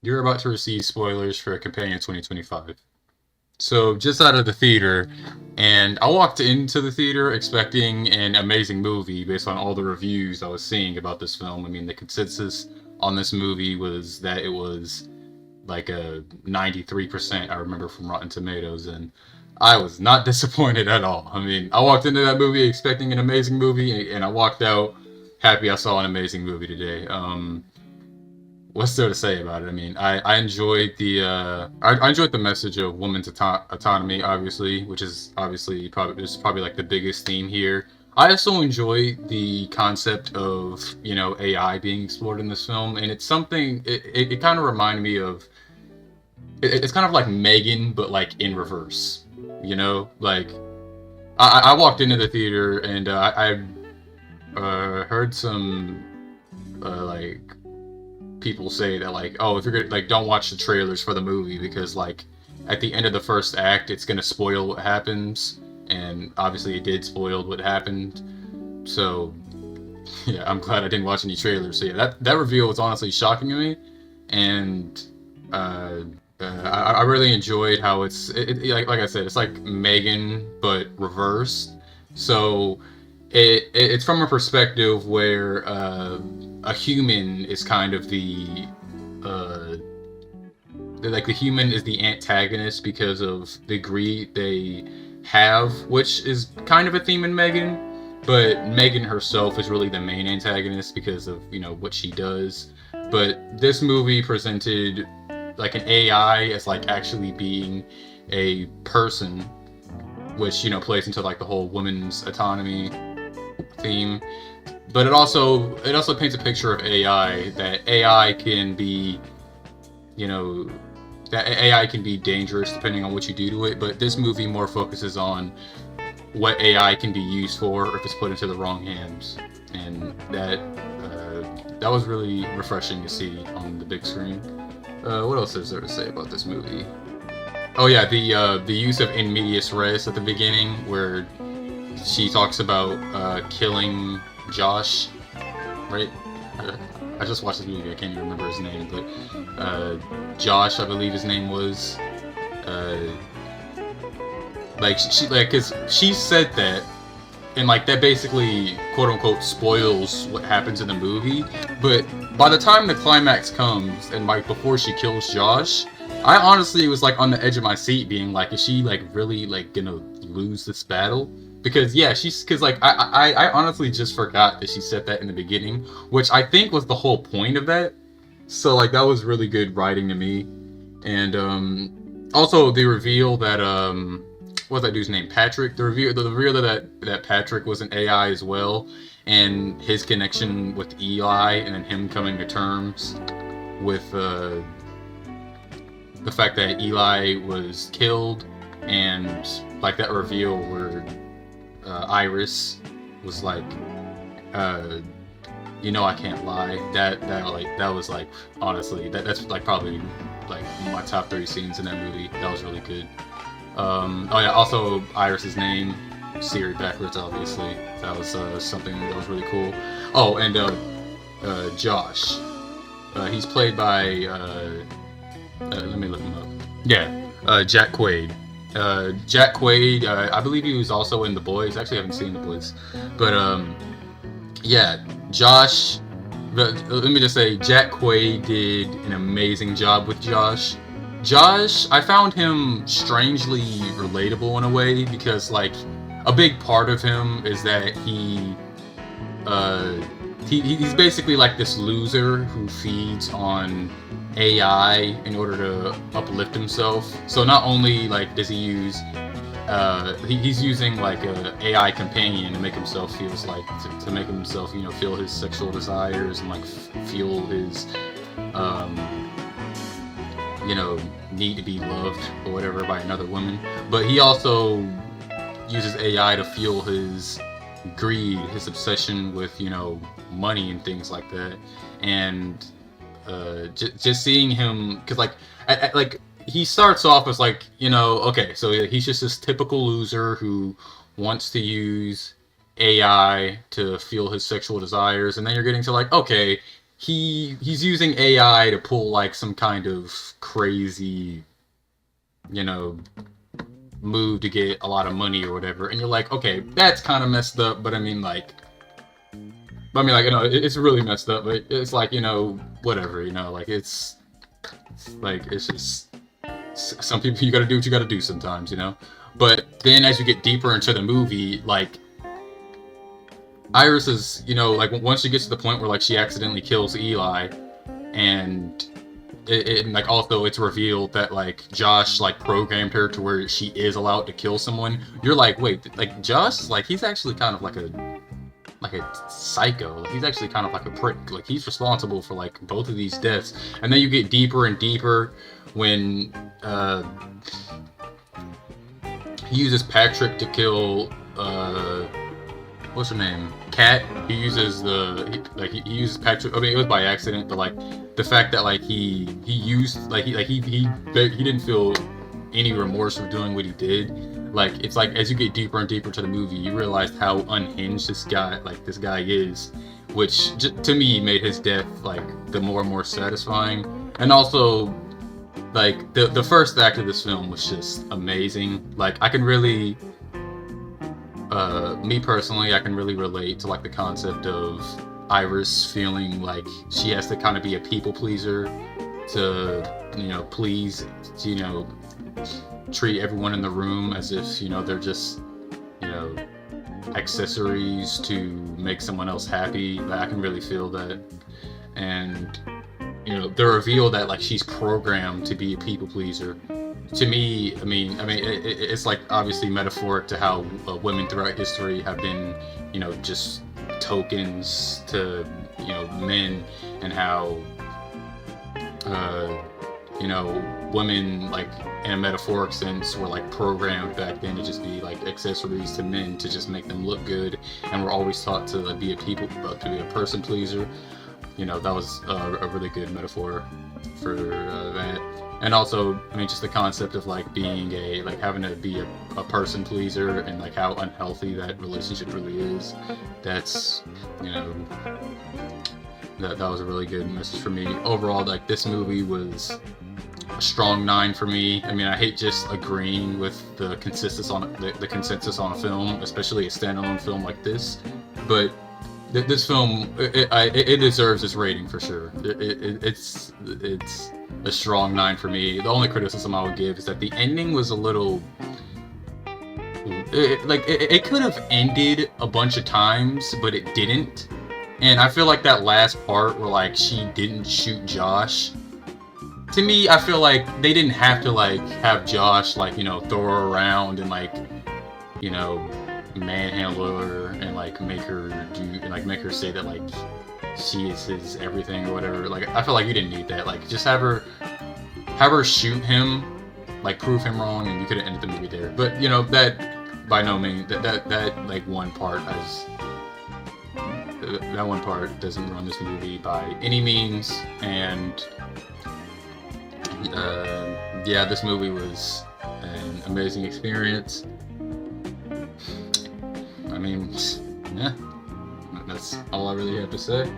You're about to receive spoilers for Companion 2025. So, just out of the theater, and I walked into the theater expecting an amazing movie based on all the reviews I was seeing about this film. I mean, the consensus on this movie was that it was like a 93%, I remember from Rotten Tomatoes, and I was not disappointed at all. I mean, I walked into that movie expecting an amazing movie, and I walked out happy I saw an amazing movie today. What's there to say about it? I mean, I enjoyed I enjoyed the message of women's autonomy, obviously, which is obviously probably like the biggest theme here. I also enjoy the concept of AI being explored in this film, and it's something it kind of reminded me of. It's kind of like Megan, but like in reverse. Like I walked into the theater and I heard some like people say that like, oh, if you're gonna like, don't watch the trailers for the movie because like at the end of the first act it's gonna spoil what happens, and obviously it did spoil what happened. So yeah, I'm glad I didn't watch any trailers. So yeah, that reveal was honestly shocking to me, and uh, I really enjoyed how like I said, it's like Megan but reversed. So it's from a perspective where a human is kind of uh, like the human is the antagonist because of the greed they have, which is kind of a theme in Megan. But Megan herself is really the main antagonist because of what she does. But this movie presented like an AI as like actually being a person, which plays into like the whole women's autonomy theme. But it also paints a picture of AI that AI can be you know that AI can be dangerous depending on what you do to it. But this movie more focuses on what AI can be used for if it's put into the wrong hands, and that was really refreshing to see on the big screen. What else is there to say about this movie? Oh yeah, the use of in medias res at the beginning, where she talks about killing Josh, right? I just watched this movie. I can't even remember his name, but Josh, I believe his name was. Uh, cause she said that, and like that basically quote unquote spoils what happens in the movie. But by the time the climax comes, and like before she kills Josh, I honestly was like on the edge of my seat, being like, is she like really like gonna lose this battle? Because yeah, because like I honestly just forgot that she said that in the beginning, which I think was the whole point of that. So like that was really good writing to me, and also the reveal that what's that dude's name? Patrick. The reveal that Patrick was an AI as well, and his connection with Eli, and then him coming to terms with the fact that Eli was killed, and like that reveal where Iris was like, uh, I can't lie. That was like honestly that's like probably like my top three scenes in that movie. That was really good. Oh yeah, also Iris's name, Siri backwards, obviously. That was something that was really cool. Oh, and Josh. He's played by let me look him up. Yeah, Jack Quaid. Jack Quaid. I believe he was also in The Boys. Actually, I haven't seen The Boys, but yeah, Josh. But let me just say, Jack Quaid did an amazing job with Josh. Josh, I found him strangely relatable in a way because, like, a big part of him is that uh, he's basically like this loser who feeds on AI in order to uplift himself. So not only like does he use he's using like a AI companion to make himself feels like to make himself feel his sexual desires and like feel his um, need to be loved or whatever by another woman. But he also uses AI to fuel his greed, his obsession with money and things like that. And just seeing him, because like he starts off as like okay, so he's just this typical loser who wants to use AI to fuel his sexual desires, and then you're getting to like, okay, he's using AI to pull like some kind of crazy, you know, move to get a lot of money or whatever, and you're like, okay, that's kind of messed up, but I mean, like, you know, it's really messed up, but it's like, you know, whatever, you know, like it's like it's just some people, you got to do what you got to do sometimes, you know. But then as you get deeper into the movie, like Iris is, you know, like once she gets to the point where like she accidentally kills Eli, and like also it's revealed that like Josh like programmed her to where she is allowed to kill someone. You're like, wait, like Josh, like he's actually kind of like a psycho. Like he's actually kind of like a prick. Like he's responsible for like both of these deaths. And then you get deeper and deeper when he uses Patrick to kill what's her name? Kat. He uses he uses Patrick. I mean, it was by accident, but like the fact that like he used he didn't feel any remorse for doing what he did. Like it's like as you get deeper and deeper to the movie, you realize how unhinged this guy is, which to me made his death like the more and more satisfying. And also, like the first act of this film was just amazing. Like I can really. Me personally, I can really relate to like the concept of Iris feeling like she has to kind of be a people pleaser to, you know, please, you know, treat everyone in the room as if, you know, they're just, you know, accessories to make someone else happy. Like, I can really feel that. And, you know, the reveal that like she's programmed to be a people pleaser. To me, I mean, it's like obviously metaphoric to how women throughout history have been, you know, just tokens to, you know, men, and how, you know, women like in a metaphoric sense were like programmed back then to just be like accessories to men to just make them look good, and we're always taught to like, be a person pleaser. You know, that was a really good metaphor for that. And also, I mean, just the concept of like being having to be a person pleaser, and like how unhealthy that relationship really is. That's, you know, that was a really good message for me. Overall, like this movie was a strong 9 for me. I mean, I hate just agreeing with the consensus on a film, especially a standalone film like this. But this film, it deserves this rating for sure. It's a strong 9 for me. The only criticism I would give is that the ending was a little. It could have ended a bunch of times, but it didn't. And I feel like that last part where like she didn't shoot Josh. To me, I feel like they didn't have to like have Josh like, you know, throw her around and like, you know, manhandle her and like make her say that like she is his everything or whatever. Like I feel like you didn't need that. Like just have her shoot him, like prove him wrong, and you could have ended the movie there. But you know, that by no means that like one part doesn't ruin this movie by any means. And yeah, this movie was an amazing experience. I mean, yeah, that's all I really have to say.